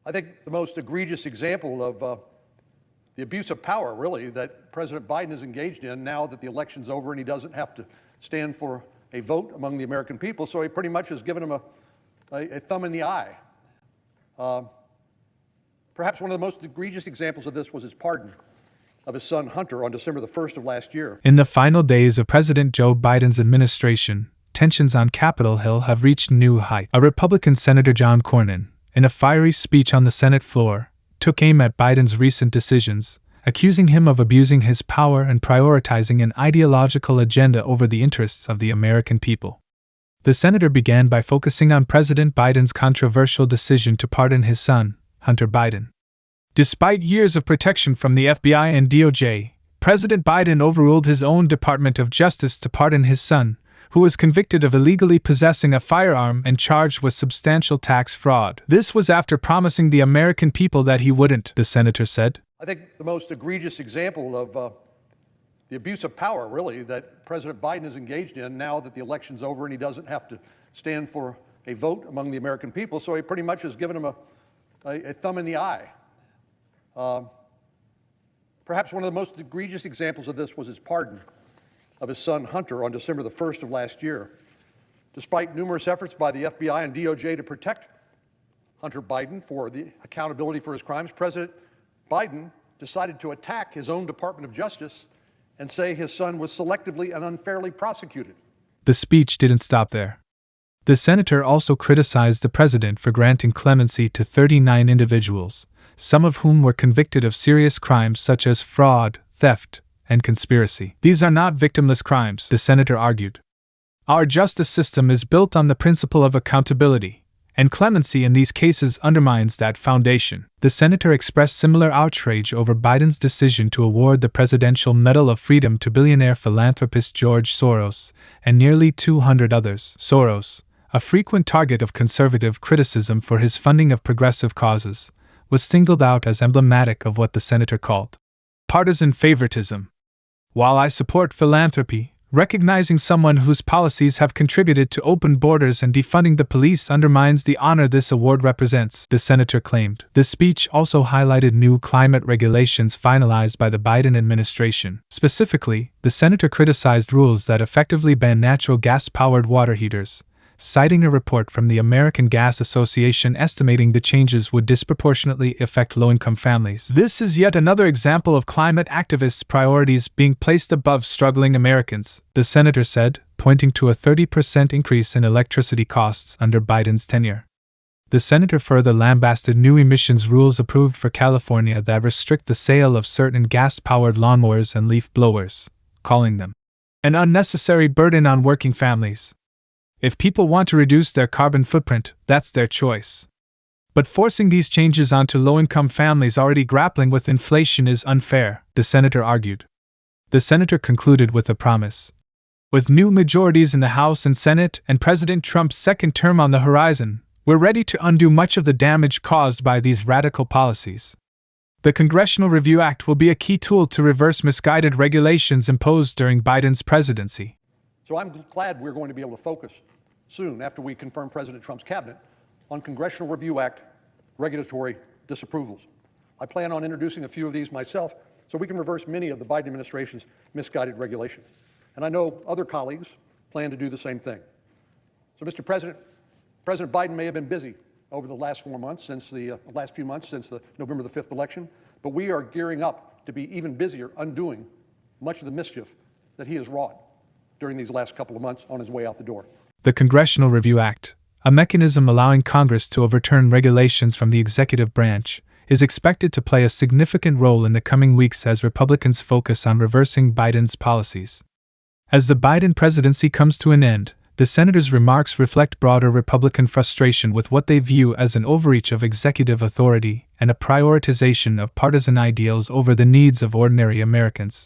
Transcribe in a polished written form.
I think the most egregious example of the abuse of power, really, that President Biden is engaged in now that the election's over and he doesn't have to stand for a vote among the American people, so he pretty much has given him a thumb in the eye. Perhaps one of the most egregious examples of this was his pardon of his son Hunter on December the 1st of last year. In the final days of President Joe Biden's administration, tensions on Capitol Hill have reached new heights. A Republican Senator John Cornyn, in a fiery speech on the Senate floor, took aim at Biden's recent decisions, accusing him of abusing his power and prioritizing an ideological agenda over the interests of the American people. The senator began by focusing on President Biden's controversial decision to pardon his son, Hunter Biden. Despite years of protection from the FBI and DOJ, President Biden overruled his own Department of Justice to pardon his son, who was convicted of illegally possessing a firearm and charged with substantial tax fraud. This was after promising the American people that he wouldn't, the senator said. I think the most egregious example of the abuse of power, really, that President Biden is engaged in now that the election's over and he doesn't have to stand for a vote among the American people, so he pretty much has given him a thumb in the eye. Perhaps one of the most egregious examples of this was his pardon of his son Hunter on December the 1st of last year. Despite numerous efforts by the FBI and DOJ to protect Hunter Biden for the accountability for his crimes, President Biden decided to attack his own Department of Justice and say his son was selectively and unfairly prosecuted. The speech didn't stop there. The senator also criticized the president for granting clemency to 39 individuals, some of whom were convicted of serious crimes such as fraud, theft, and conspiracy. These are not victimless crimes, the senator argued. Our justice system is built on the principle of accountability, and clemency in these cases undermines that foundation. The senator expressed similar outrage over Biden's decision to award the Presidential Medal of Freedom to billionaire philanthropist George Soros and nearly 200 others. Soros, a frequent target of conservative criticism for his funding of progressive causes, was singled out as emblematic of what the senator called partisan favoritism. While I support philanthropy, recognizing someone whose policies have contributed to open borders and defunding the police undermines the honor this award represents, the senator claimed. The speech also highlighted new climate regulations finalized by the Biden administration. Specifically, the senator criticized rules that effectively ban natural gas-powered water heaters, citing a report from the American Gas Association estimating the changes would disproportionately affect low-income families. This is yet another example of climate activists' priorities being placed above struggling Americans, the senator said, pointing to a 30% increase in electricity costs under Biden's tenure. The senator further lambasted new emissions rules approved for California that restrict the sale of certain gas-powered lawnmowers and leaf blowers, calling them an unnecessary burden on working families. If people want to reduce their carbon footprint, that's their choice. But forcing these changes onto low-income families already grappling with inflation is unfair, the senator argued. The senator concluded with a promise. With new majorities in the House and Senate and President Trump's second term on the horizon, we're ready to undo much of the damage caused by these radical policies. The Congressional Review Act will be a key tool to reverse misguided regulations imposed during Biden's presidency. So I'm glad we're going to be able to focus soon, after we confirm President Trump's cabinet, on Congressional Review Act regulatory disapprovals. I plan on introducing a few of these myself so we can reverse many of the Biden administration's misguided regulations. And I know other colleagues plan to do the same thing. So, Mr. President, President Biden may have been busy over the last few months since the November the 5th election, but we are gearing up to be even busier undoing much of the mischief that he has wrought during these last couple of months on his way out the door. The Congressional Review Act, a mechanism allowing Congress to overturn regulations from the executive branch, is expected to play a significant role in the coming weeks as Republicans focus on reversing Biden's policies. As the Biden presidency comes to an end, the senator's remarks reflect broader Republican frustration with what they view as an overreach of executive authority and a prioritization of partisan ideals over the needs of ordinary Americans.